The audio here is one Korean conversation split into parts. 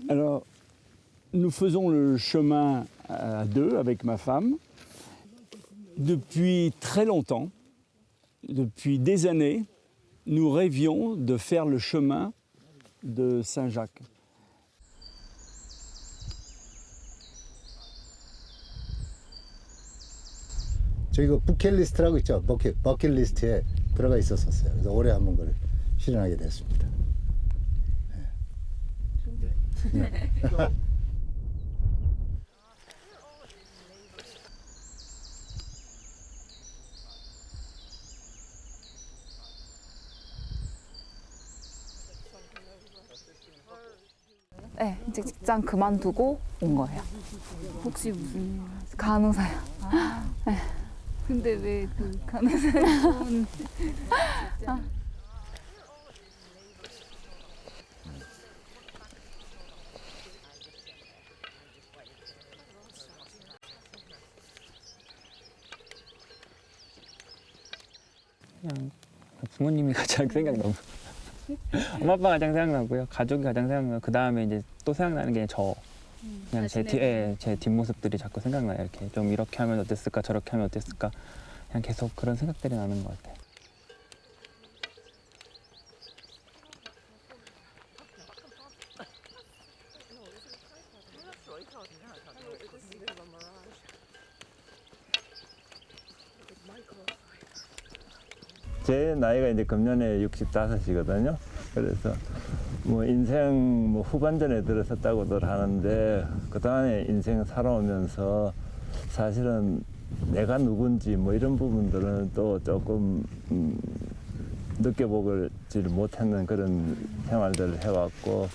Alors, nous faisons le chemin à deux avec ma femme. Depuis très longtemps, depuis des années, nous rêvions de faire le chemin de Saint-Jacques. 저희가 부켓리스트라고 있죠. 버킷리스트에 들어가 있었어요. 그래서 올해 한번 그걸 실현하게 됐습니다. 네. 네, 이제 직장 그만두고 온 거예요. 혹시 무슨 일? 간호사요. 네. 근데 왜 그 간호사분 그냥 부모님이 가장 생각나고 엄마 아빠 가장 생각나고요. 가족이 가장 생각나고 그 다음에 이제 또 생각나는 게 저 그냥 제 뒷모습들이 자꾸 생각나요. 이렇게 좀 이렇게 하면 어땠을까 저렇게 하면 어땠을까 그냥 계속 그런 생각들이 나는 것 같아요. 제 나이가 이제 금년에 65이거든요. 그래서 뭐 인생 뭐 후반전에 들어섰다고들 하는데 그동안에 인생 살아오면서 사실은 내가 누군지 뭐 이런 부분들은 또 조금 느껴보지 못했는 그런 생활들을 해왔고.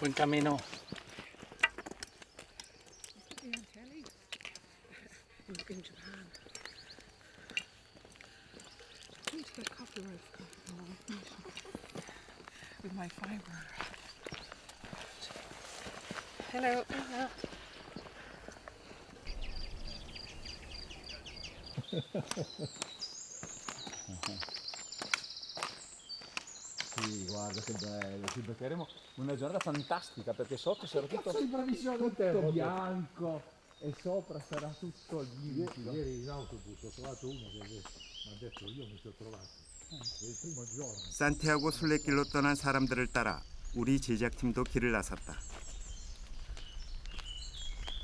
Buen camino. In Japan. I need to get copyright with my fiber. Hello. Sì, guarda che bello, ci beccheremo una giornata fantastica perché sotto sarà tutto tutto bianco e sopra sarà tutto limpido. Ieri in autobus ho trovato uno che mi ha detto io mi sono trovato il primo giorno. 산티아고 순례길로 떠난 사람들을 따라 우리 제작팀도 길을 나섰다.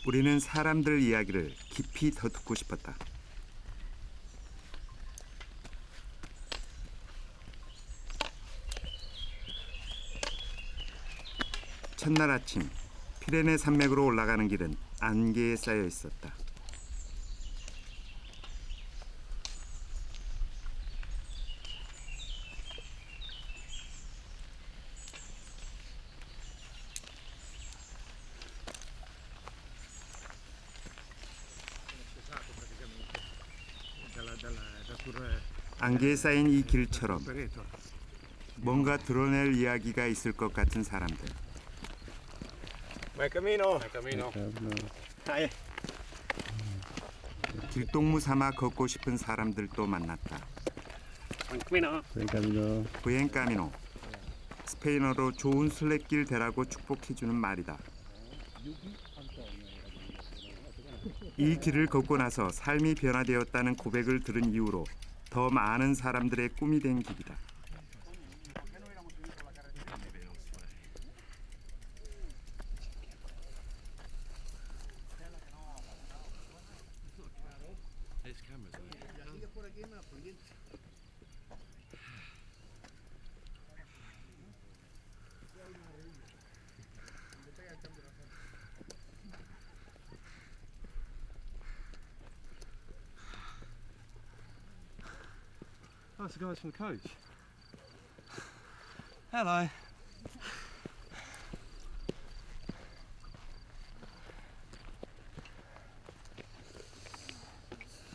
우리는 사람들 이야기를 깊이 더 듣고 싶었다. 첫날 아침 피레네 산맥으로 올라가는 길은 안개에 쌓여 있었다. 안개에 쌓인 이 길처럼 뭔가 드러낼 이야기가 있을 것 같은 사람들. 길동무 삼아 걷고 싶은 사람들도 만났다. 부엔 까미노. 스페인어로 좋은 순례길 되라고 축복해주는 말이다. 이 길을 걷고 나서 삶이 변화되었다는 고백을 들은 이후로 더 많은 사람들의 꿈이 된 길이다. Oh, it's the guys from the coach. Hello.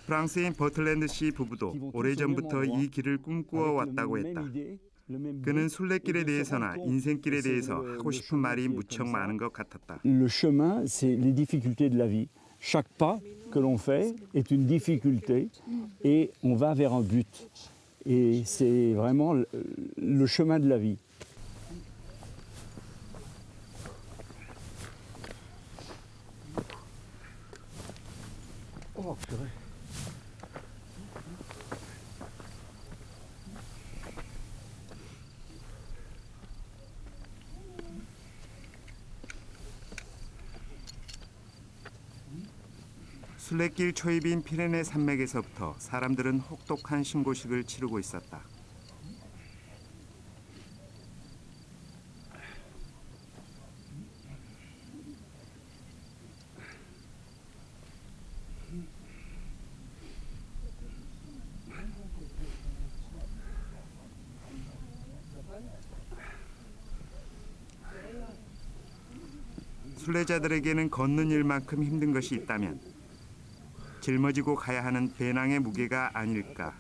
프랑스인 버틀랜드 씨 부부도 오래전부터 이 길을 꿈꾸어 왔다고 했다. 그는 순례길에 대해서나 인생길에 대해서 하고 싶은 말이 무척 많은 것 같았다. Le chemin, c'est les difficultés de la vie. Chaque pas que l'on fait est une difficulté et on va vers un but. Et c'est vraiment le chemin de la vie. Oh, purée. 순례길 초입인 피레네 산맥에서부터 사람들은 혹독한 신고식을 치르고 있었다. 순례자들에게는 걷는 일만큼 힘든 것이 있다면 짊어지고 가야 하는 배낭의 무게가 아닐까.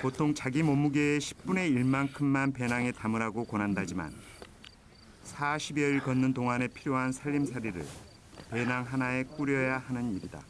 보통 자기 몸무게의 10분의 1만큼만 배낭에 담으라고 권한다지만 40여일 걷는 동안에 필요한 살림살이를 배낭 하나에 꾸려야 하는 일이다.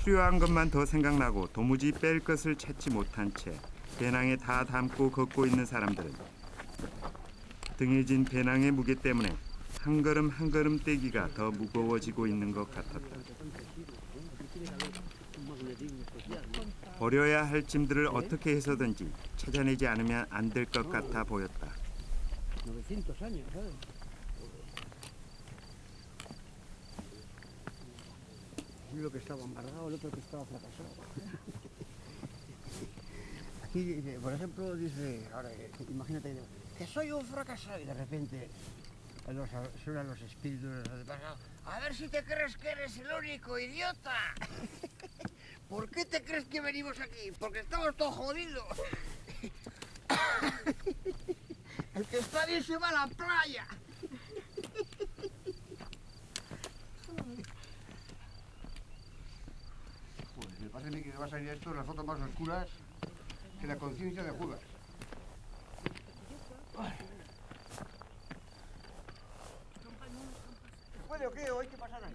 필요한 것만 더 생각나고 도무지 뺄 것을 찾지 못한 채 배낭에 다 담고 걷고 있는 사람들은 등에 진 배낭의 무게 때문에 한 걸음 한 걸음 떼기가 더 무거워지고 있는 것 같았다. 버려야 할 짐들을 어떻게 해서든지 찾아내지 않으면 안 될 것 같아 보였다. Lo que estaba embargado, el otro que estaba fracasado. Aquí, por ejemplo, dice, ahora, imagínate, que soy un fracasado y de repente suenan los espíritus de los antepasados. A ver si te crees que eres el único idiota. ¿Por qué te crees que venimos aquí? Porque estamos todos jodidos. El que está bien se va a la playa. Me parece que va a salir esto en las fotos más oscuras que la conciencia de Judas. ¿Puede o qué? ¿O hay que pasar ahí?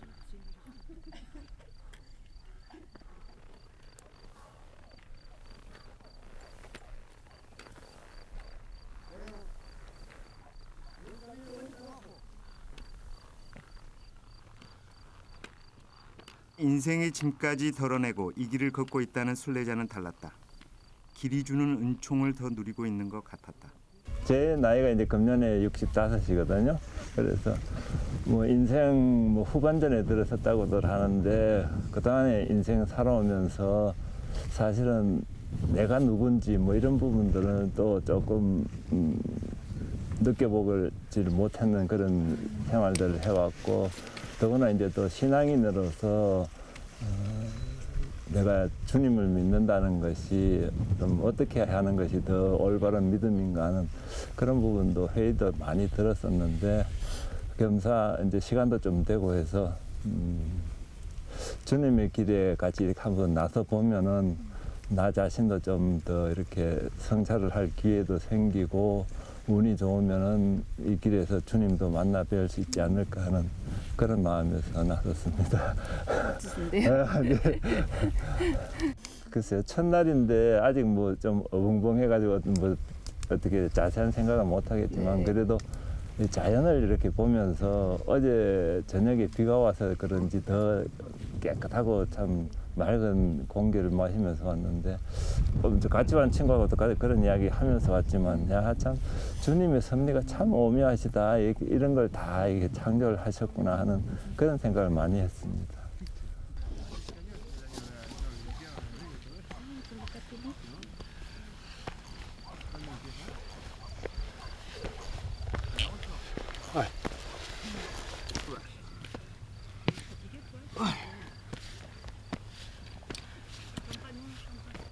인생의 짐까지 덜어내고 이 길을 걷고 있다는 순례자는 달랐다. 길이 주는 은총을 더 누리고 있는 것 같았다. 제 나이가 이제 금년에 65이거든요. 그래서 뭐 인생 뭐 후반전에 들어섰다고들 하는데 그동안에 인생 살아오면서 사실은 내가 누군지 뭐 이런 부분들은 또 조금 느껴보질 못했는 그런 생활들을 해왔고, 더구나 이제 또 신앙인으로서 내가 주님을 믿는다는 것이 좀 어떻게 하는 것이 더 올바른 믿음인가 하는 그런 부분도 회의도 많이 들었었는데, 겸사 이제 시간도 좀 되고 해서 주님의 길에 같이 이렇게 한번 나서 보면은 나 자신도 좀 더 이렇게 성찰을 할 기회도 생기고 운이 좋으면은 이 길에서 주님도 만나 뵐 수 있지 않을까 하는 그런 마음에서 나섰습니다. 멋지신데요. 네. 글쎄요, 첫날인데 아직 뭐 좀 어벙벙해가지고 뭐 어떻게 자세한 생각은 못 하겠지만 그래도 이 자연을 이렇게 보면서 어제 저녁에 비가 와서 그런지 더 깨끗하고 참 맑은 공기를 마시면서 왔는데 같이 온 친구하고도 그런 이야기 하면서 왔지만 야 참 주님의 섭리가 참 오묘하시다 이런 걸 다 이렇게 창조를 하셨구나 하는 그런 생각을 많이 했습니다.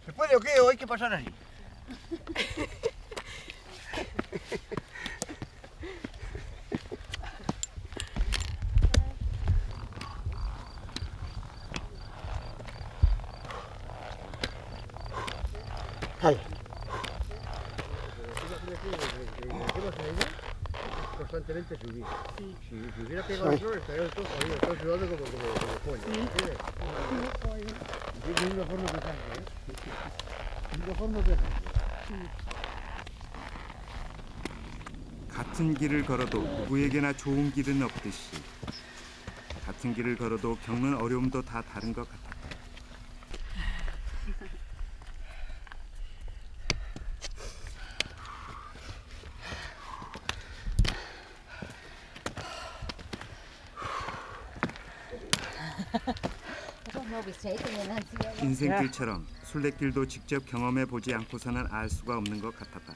¿Se puede o qué? ¿O hay que pasar así? Ay. Constantemente subir. Si hubiera pegado el sol, estaría todo jodido, todo sudando como pollo. De una forma pesante, ¿eh? De una forma pesante. 같은 길을 걸어도 누구에게나 좋은 길은 없듯이 같은 길을 걸어도 겪는 어려움도 다 다른 것 같았다. 인생길처럼 순례길도 직접 경험해 보지 않고서는 알 수가 없는 것 같았다.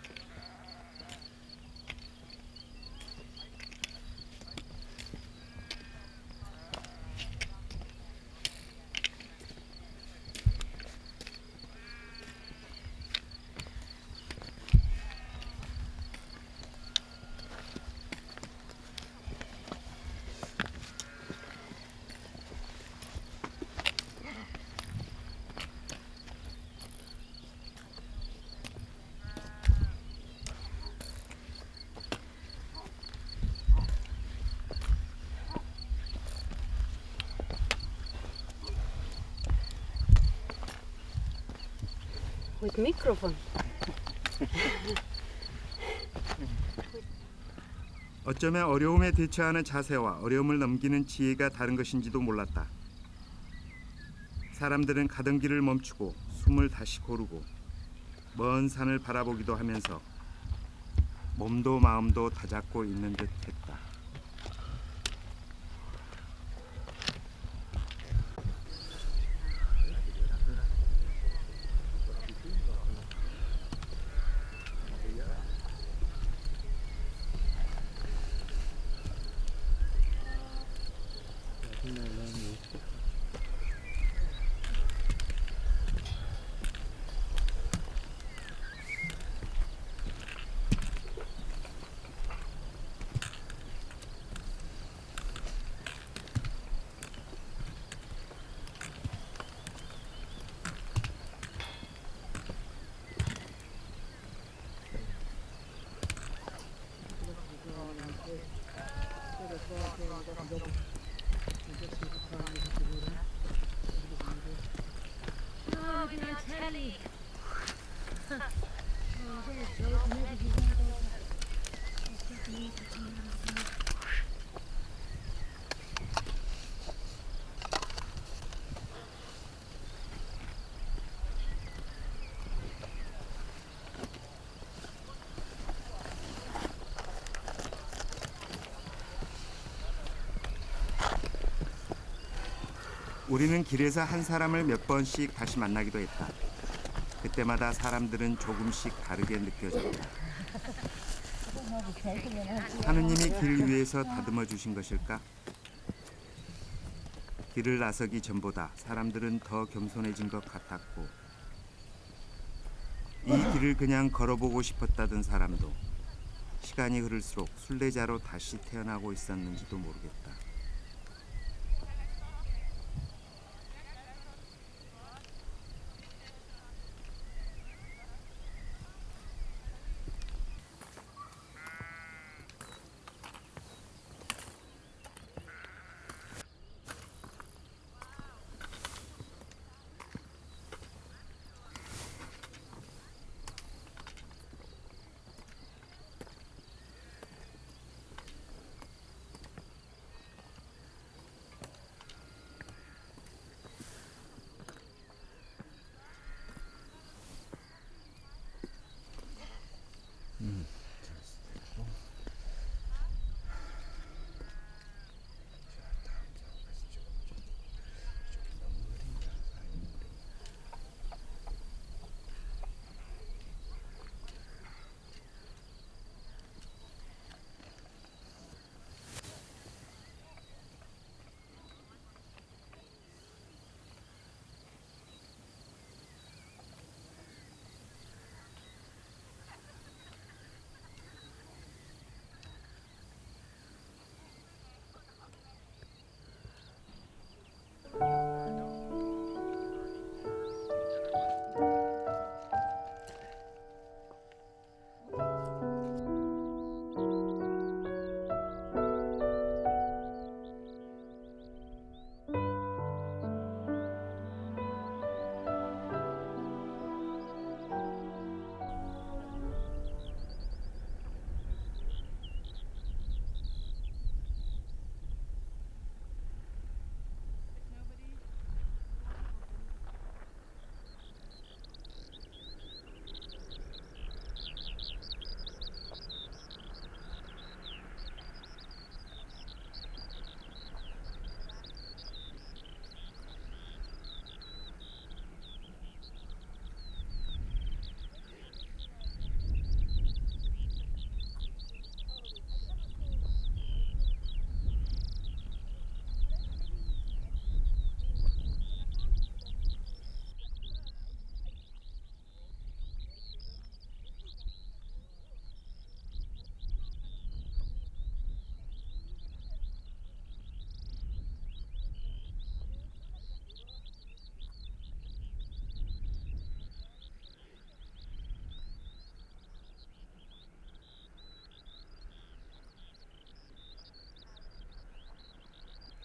With microphone. 어쩌면 어려움에 대처하는 자세와 어려움을 넘기는 지혜가 다른 것인지도 몰랐다. 사람들은 가던 길을 멈추고 숨을 다시 고르고 먼 산을 바라보기도 하면서 몸도 마음도 다잡고 있는 듯 했다. 우리는 길에서 한 사람을 몇 번씩 다시 만나기도 했다. 그때마다 사람들은 조금씩 다르게 느껴졌다. 하느님이 길 위에서 다듬어 주신 것일까? 길을 나서기 전보다 사람들은 더 겸손해진 것 같았고 이 길을 그냥 걸어보고 싶었다던 사람도 시간이 흐를수록 순례자로 다시 태어나고 있었는지도 모르겠다.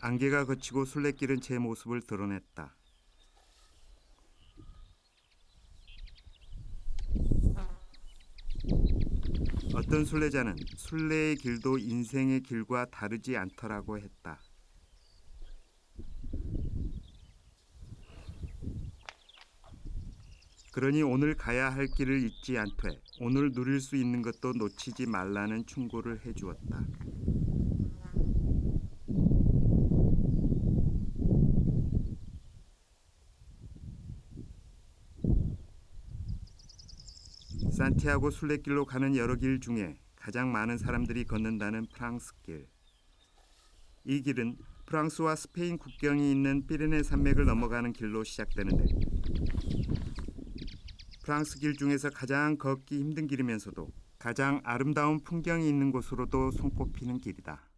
안개가 걷히고 순례길은 제 모습을 드러냈다. 어떤 순례자는 순례의 길도 인생의 길과 다르지 않더라고 했다. 그러니 오늘 가야 할 길을 잊지 않되 오늘 누릴 수 있는 것도 놓치지 말라는 충고를 해주었다. 산티아고 순례길로 가는 여러 길 중에 가장 많은 사람들이 걷는다는 프랑스 길. 이 길은 프랑스와 스페인 국경이 있는 피레네 산맥을 넘어가는 길로 시작되는데 프랑스 길 중에서 가장 걷기 힘든 길이면서도 가장 아름다운 풍경이 있는 곳으로도 손꼽히는 길이다.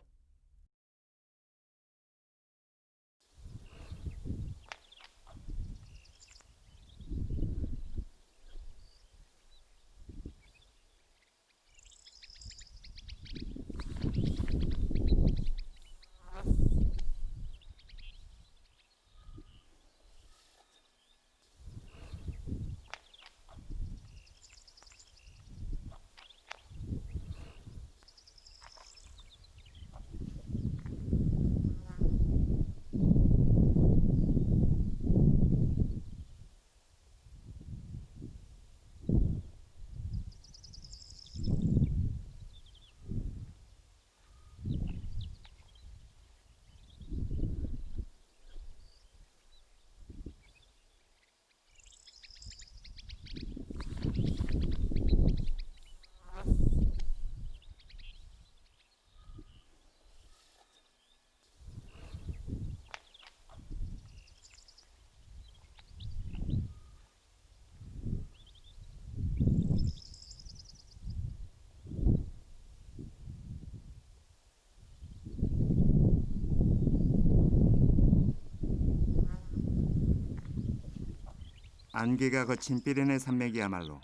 안개가 거친 피레네 산맥이야말로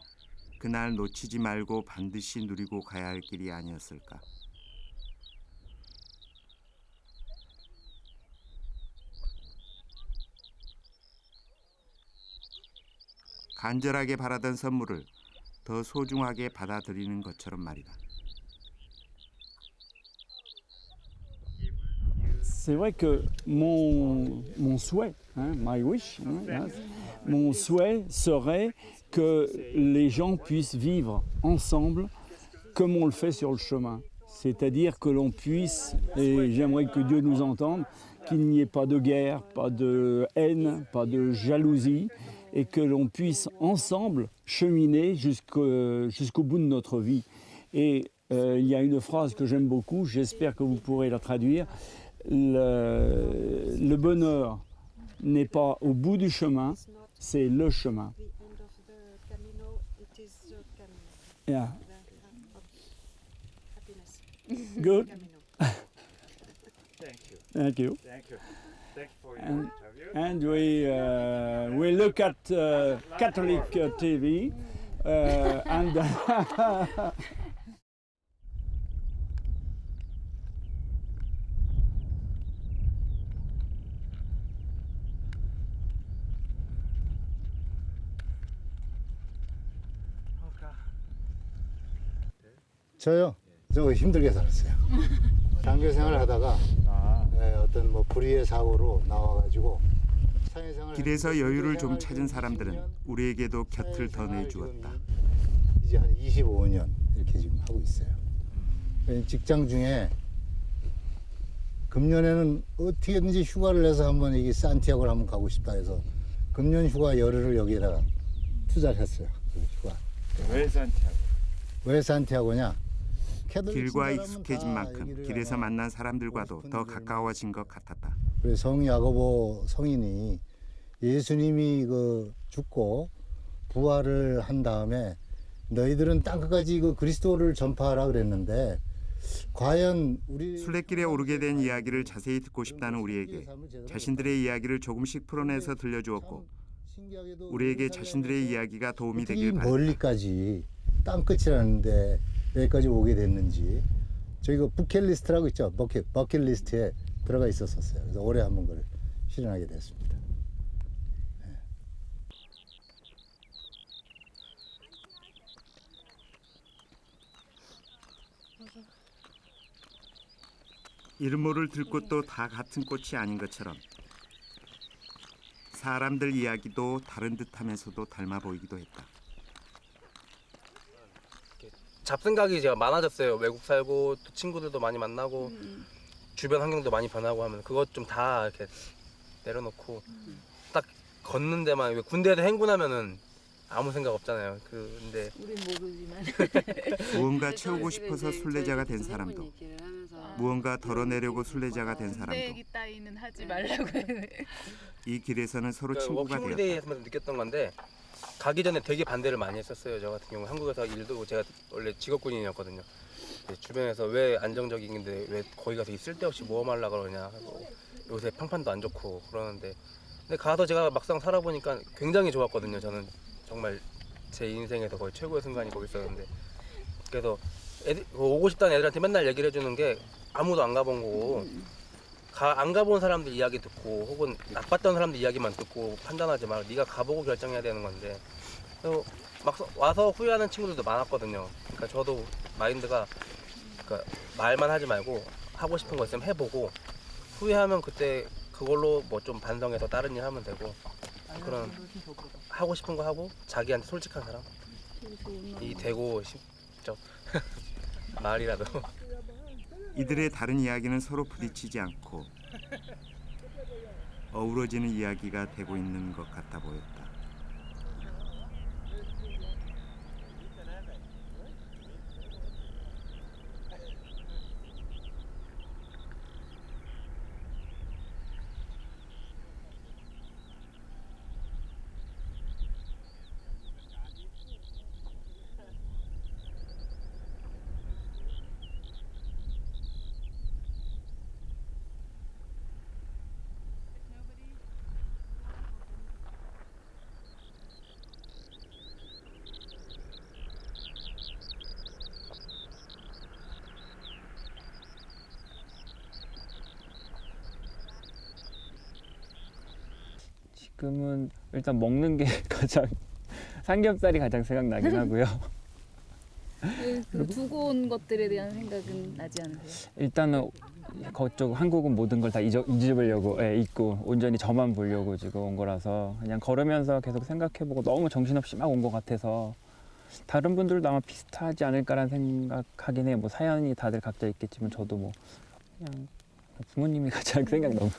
그날 놓치지 말고 반드시 누리고 가야 할 길이 아니었을까. 간절하게 바라던 선물을 더 소중하게 받아들이는 것처럼 말이다. C'est vrai que mon souhait, hein, my wish, hein, mon souhait serait que les gens puissent vivre ensemble comme on le fait sur le chemin. C'est-à-dire que l'on puisse, et j'aimerais que Dieu nous entende, qu'il n'y ait pas de guerre, pas de haine, pas de jalousie, et que l'on puisse ensemble cheminer jusqu'au bout de notre vie. Et il y a une phrase que j'aime beaucoup, j'espère que vous pourrez la traduire. Le bonheur n'est pas au bout du chemin, c'est le chemin. Yeah. Good. Thank you. And we look at Catholic TV and 저요? 저 힘들게 살았어요. 장교 생활을 하다가 어떤 뭐 불의의 사고로 나와가지고 사회생활 길에서 여유를 좀 찾은 사람들은 우리에게도 곁을 더 내주었다. 이제 한 25년 이렇게 지금 하고 있어요. 직장 중에 금년에는 어떻게든지 휴가를 내서 한번 이 산티아고를 한번 가고 싶다 해서 금년 휴가 열흘을 여기에다가 투자를 했어요. 휴가. 왜 산티아고? 왜 산티아고냐? 길과 익숙해진 만큼 길에서 만난 사람들과도 더 가까워진 것 같았다. 그래서 성 야고보 성인이 예수님이 죽고 부활을 한 다음에 너희들은 땅끝까지 그리스도를 전파하라 그랬는데 과연 우리 순례길에 오르게 된 이야기를 자세히 듣고 싶다는 우리에게 자신들의 이야기를 조금씩 풀어내서 들려주었고 우리에게 자신들의 이야기가 도움이 되길 바랬다. 멀리까지 땅끝이라는데 여기까지 오게 됐는지 저희가 버킷리스트라고 있죠. 버킷리스트에 들어가 있었어요. 그래서 올해 한번 그걸 실현하게 됐습니다. 이름 모를 들꽃도 다 같은 꽃이 아닌 것처럼 사람들 이야기도 다른 듯하면서도 닮아 보이기도 했다. 잡생각이 제가 많아졌어요. 외국 살고 또 친구들도 많이 만나고 주변 환경도 많이 변하고 하면 그것 좀 다 이렇게 내려놓고 딱 걷는 데만 왜 군대에서 행군하면은 아무 생각 없잖아요. 근데 우린 모르지만 무언가 채우고 싶어서 순례자가 된 사람도 무언가 덜어내려고 순례자가 된 사람도 얘기 따위는 하지 말라고 이 길에서는 서로 그러니까 친구가 워킹홀리데이에서 되었다. 느꼈던 건데 가기 전에 되게 반대를 많이 했었어요. 저 같은 경우 한국에서 일도 제가 원래 직업군인이었거든요. 주변에서 왜 안정적인데 왜 거기 가서 쓸데없이 모험하려고 그러냐 하고 요새 평판도 안 좋고 그러는데 근데 가서 제가 막상 살아보니까 굉장히 좋았거든요. 저는 정말 제 인생에서 거의 최고의 순간이 거기 있었는데 그래서 오고 싶다는 애들한테 맨날 얘기를 해주는 게 아무도 안 가본 거고 안 가본 사람들 이야기 듣고 혹은 나빴던 사람들 이야기만 듣고 판단하지 말고 네가 가보고 결정해야 되는 건데 그래서 막 와서 후회하는 친구들도 많았거든요. 그러니까 저도 마인드가 그러니까 말만 하지 말고 하고 싶은 거 있으면 해보고 후회하면 그때 그걸로 뭐 좀 반성해서 다른 일 하면 되고 그런 하고 싶은 거 하고 자기한테 솔직한 사람 이 되고 싶죠. 말이라도 이들의 다른 이야기는 서로 부딪히지 않고 어우러지는 이야기가 되고 있는 것 같아 보였다. 지금은 일단 먹는 게 가장 삼겹살이 가장 생각나긴 하고요. 그 두고 온 것들에 대한 생각은 나지 않으세요? 일단은 그쪽 한국은 모든 걸 다 잊으려고 잊고 온전히 저만 보려고 지금 온 거라서 그냥 걸으면서 계속 생각해보고 너무 정신없이 막 온 것 같아서 다른 분들도 아마 비슷하지 않을까라는 생각하긴 해요. 뭐 사연이 다들 각자 있겠지만 저도 뭐 그냥 부모님이 가장 생각나고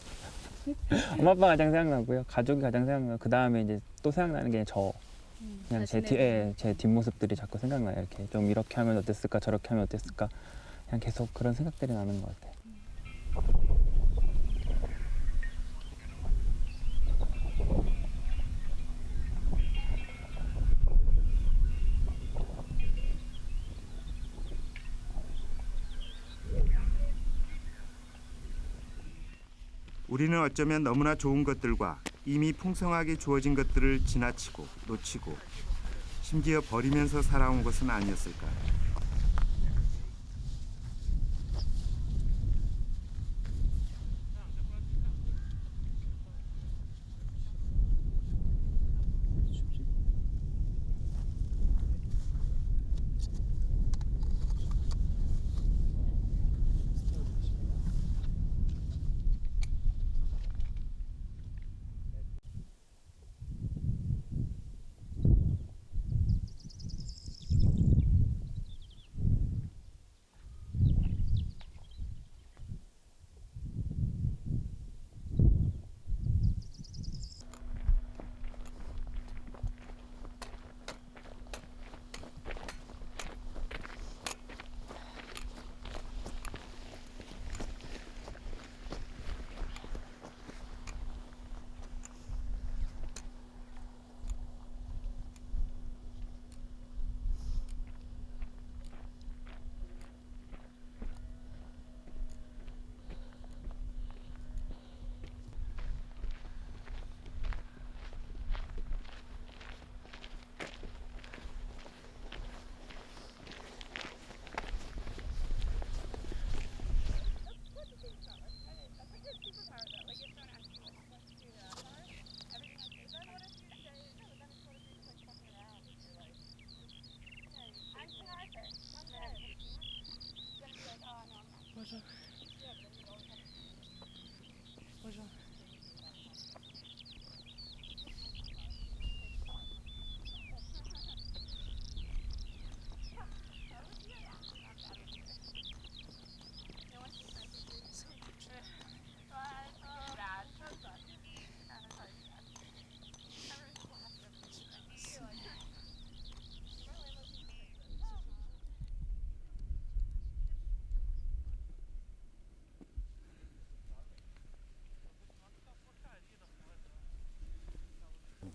엄마 아빠가 가장 생각나고요. 가족이 가장 생각나고 그 다음에 이제 또 생각나는 게 저 그냥 제 뒷모습들이 자꾸 생각나요. 이렇게 좀 이렇게 하면 어땠을까 저렇게 하면 어땠을까 그냥 계속 그런 생각들이 나는 것 같아요. 우리는 어쩌면 너무나 좋은 것들과 이미 풍성하게 주어진 것들을 지나치고 놓치고 심지어 버리면서 살아온 것은 아니었을까.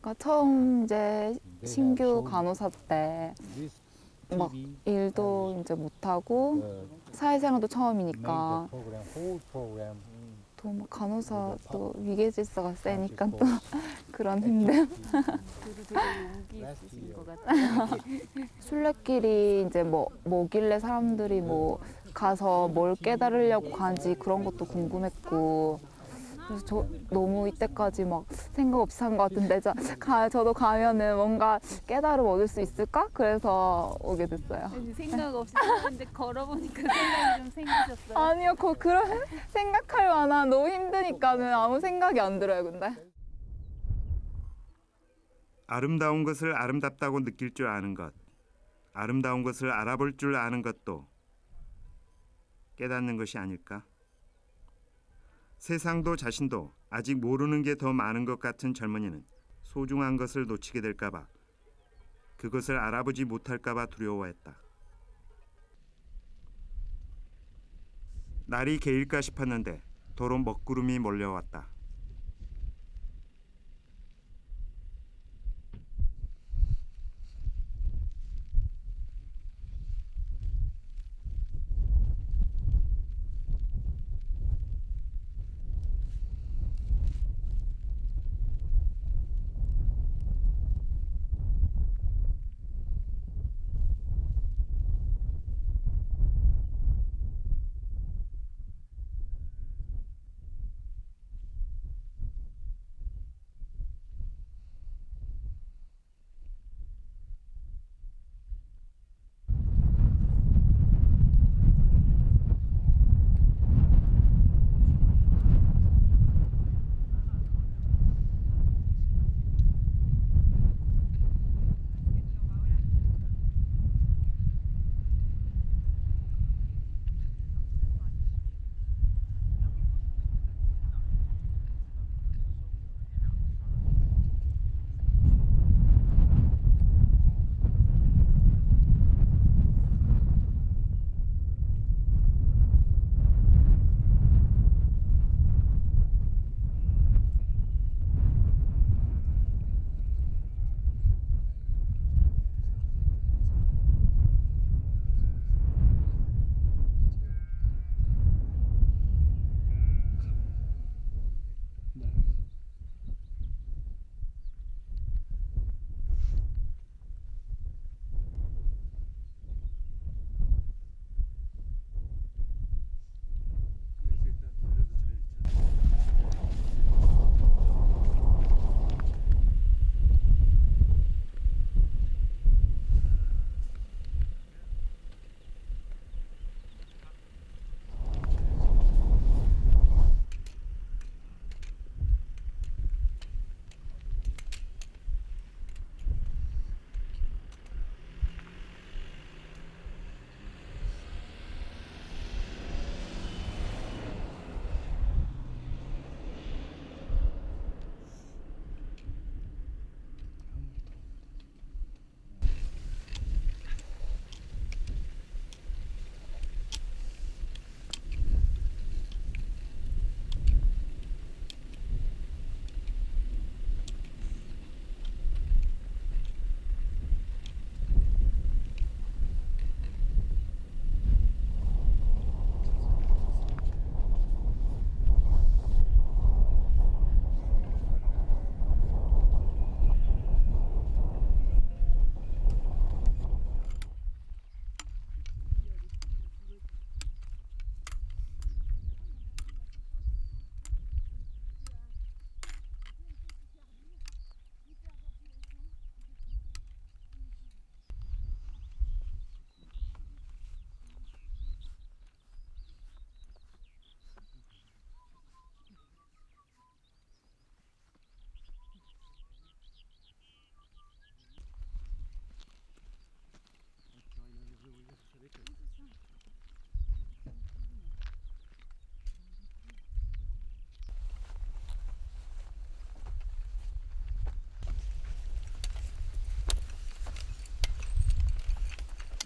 그러니까 처음 이제 신규 간호사 때 막 일도 이제 못하고 사회생활도 처음이니까 또 막 간호사 또 위계질서가 세니까 또 그런 힘듦. 되게 용기 있으신 것 같아요. 순례길이 이제 뭐길래 사람들이 뭐 가서 뭘 깨달으려고 가는지 그런 것도 궁금했고, 그래서 저 너무 이때까지 막 생각 없이 산 것 같은데 저도 가면은 뭔가 깨달음 얻을 수 있을까? 그래서 오게 됐어요. 생각 없이 했는데 걸어보니까 생각이 좀 생기셨어요? 아니요, 그런 생각할 만한 너무 힘드니까는 아무 생각이 안 들어요, 근데. 아름다운 것을 아름답다고 느낄 줄 아는 것, 아름다운 것을 알아볼 줄 아는 것도 깨닫는 것이 아닐까? 세상도 자신도 아직 모르는 게 더 많은 것 같은 젊은이는 소중한 것을 놓치게 될까 봐, 그것을 알아보지 못할까 봐 두려워했다. 날이 개일까 싶었는데 도로 먹구름이 몰려왔다.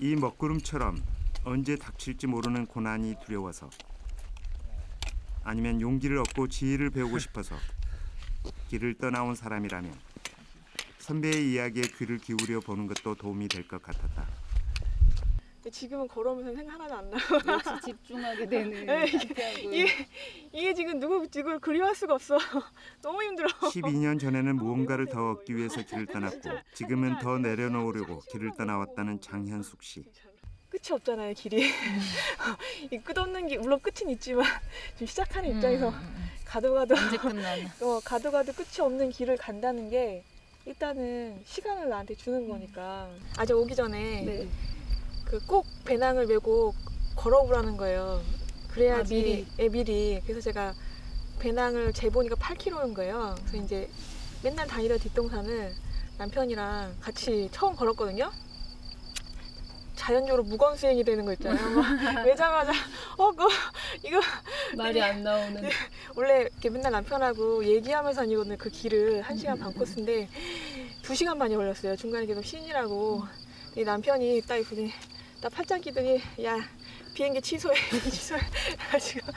이 먹구름처럼 언제 닥칠지 모르는 고난이 두려워서, 아니면 용기를 얻고 지혜를 배우고 싶어서 길을 떠나온 사람이라면 선배의 이야기에 귀를 기울여 보는 것도 도움이 될 것 같았다. 지금은 걸어오면서 생각 하나도 안 나요. 역시 집중하게 되는. 네, 이게 지금 누굴 그리워할 수가 없어. 너무 힘들어. 12년 전에는 무언가를 더 얻기 위해서 길을 떠났고 지금은 더 내려놓으려고 길을 떠나왔다는 장현숙 씨. 끝이 없잖아요, 길이. 이 끝없는 길, 물론 끝은 있지만 지금 시작하는 입장에서 가도 언제 끝나나. 가도 끝이 없는 길을 간다는 게 일단은 시간을 나한테 주는 거니까. 아직 오기 전에 네. 꼭 배낭을 메고 걸어오라는 거예요. 그래야지 미리. 그래서 제가 배낭을 재보니까 8kg인 거예요. 그래서 이제 맨날 다니던 뒷동산을 남편이랑 같이 처음 걸었거든요. 자연적으로 무건 수행이 되는 거 있잖아요. 막 외자마자 이거 말이 안 나오는. 원래 이렇게 맨날 남편하고 얘기하면서 다니거든요. 그 길을 1시간 반 코스인데 2시간 만에 걸렸어요. 중간에 계속 쉬느라고. 이 남편이 딱 보더니 딱 팔짱 끼더니 야 비행기 취소해. 지금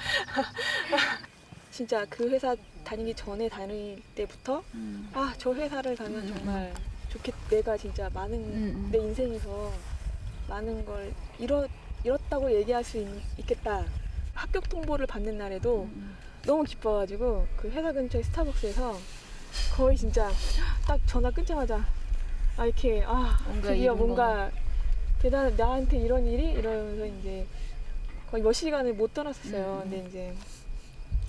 진짜 그 회사 다니기 전에 다닐 때부터 저 회사를 가면 정말 내가 진짜 많은 내 인생에서 많은 걸 잃었다고 얘기할 수 있겠다. 합격 통보를 받는 날에도 너무 기뻐가지고 그 회사 근처의 스타벅스에서 거의 진짜 딱 전화 끊자마자 이렇게 드디어 뭔가 대단 나한테 이런 일이 이러면서 이제 거의 몇 시간을 못 떠났었어요. 근데 이제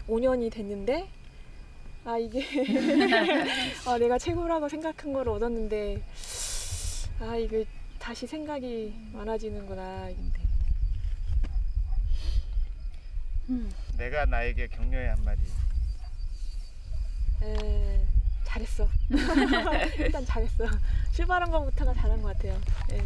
5년이 됐는데 이게 내가 최고라고 생각한 걸 얻었는데 이게 다시 생각이 많아지는구나. 내가 나에게 격려의 한마디. 잘했어. 일단 잘했어. 출발한 것부터가 잘한 것 같아요. 네.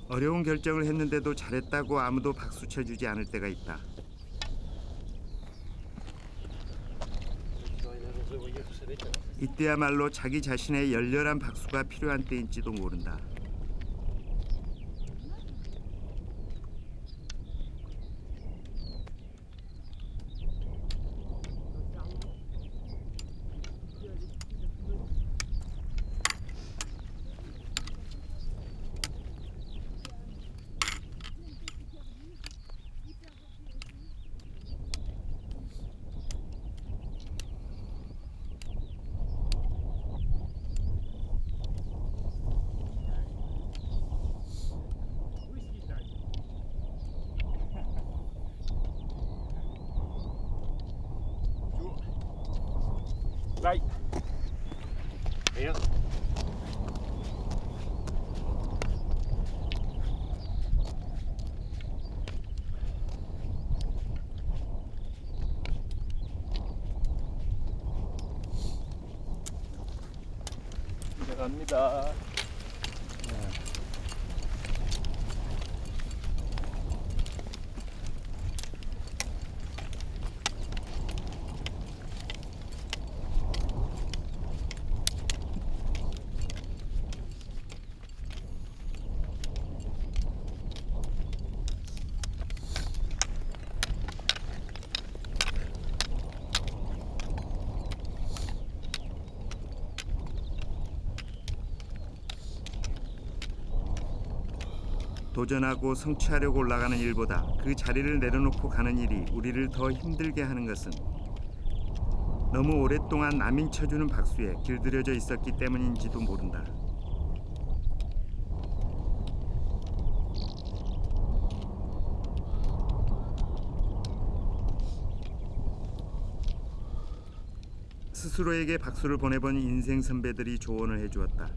어려운 결정을 했는데도 잘했다고 아무도 박수 쳐주지 않을 때가 있다. 이때야말로 자기 자신의 열렬한 박수가 필요한 때인지도 모른다. Right. Here. 이제 갑니다. 도전하고 성취하려고 올라가는 일보다 그 자리를 내려놓고 가는 일이 우리를 더 힘들게 하는 것은 너무 오랫동안 남이 쳐주는 박수에 길들여져 있었기 때문인지도 모른다. 스스로에게 박수를 보내본 인생 선배들이 조언을 해주었다.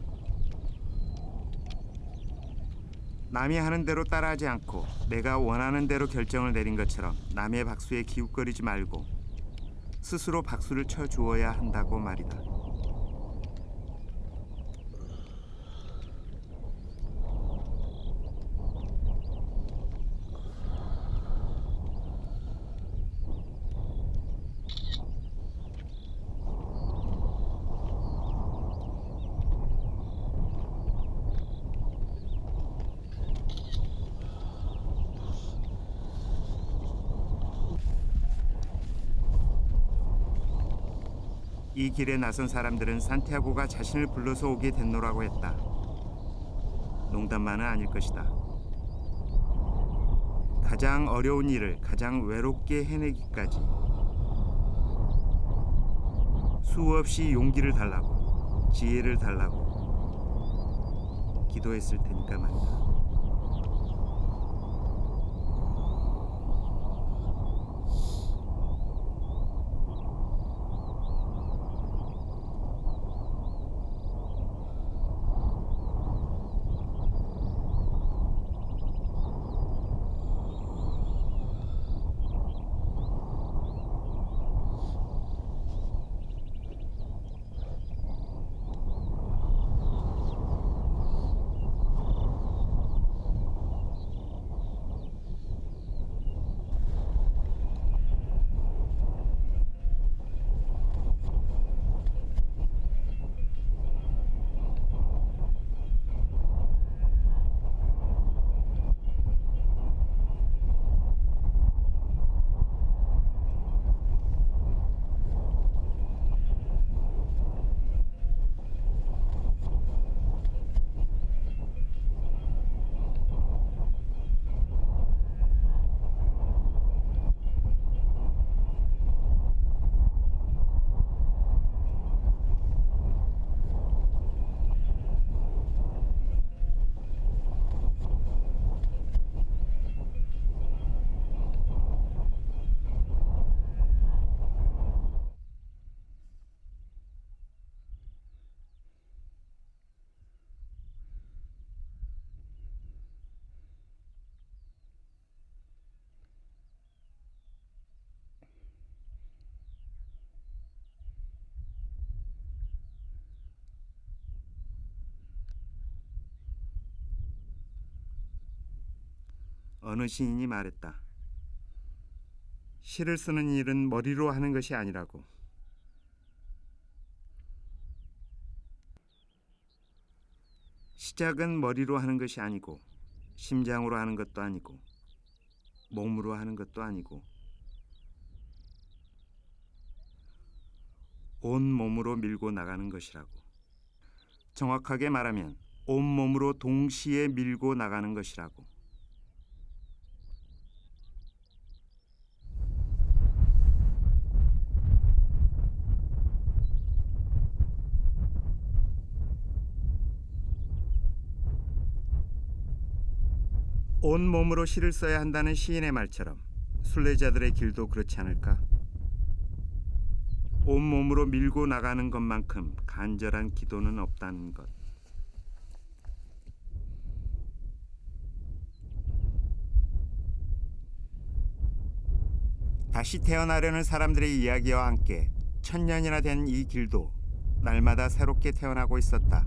남이 하는 대로 따라하지 않고 내가 원하는 대로 결정을 내린 것처럼 남의 박수에 기웃거리지 말고 스스로 박수를 쳐주어야 한다고 말이다. 이 길에 나선 사람들은 산티아고가 자신을 불러서 오게 됐노라고 했다. 농담만은 아닐 것이다. 가장 어려운 일을 가장 외롭게 해내기까지 수없이 용기를 달라고, 지혜를 달라고 기도했을 테니까 말이다. 어느 시인이 말했다. 시를 쓰는 일은 머리로 하는 것이 아니라고. 시작은 머리로 하는 것이 아니고, 심장으로 하는 것도 아니고, 몸으로 하는 것도 아니고, 온 몸으로 밀고 나가는 것이라고. 정확하게 말하면 온 몸으로 동시에 밀고 나가는 것이라고. 온 몸으로 시를 써야 한다는 시인의 말처럼 순례자들의 길도 그렇지 않을까? 온 몸으로 밀고 나가는 것만큼 간절한 기도는 없다는 것. 다시 태어나려는 사람들의 이야기와 함께 1000년이나 된 이 길도 날마다 새롭게 태어나고 있었다.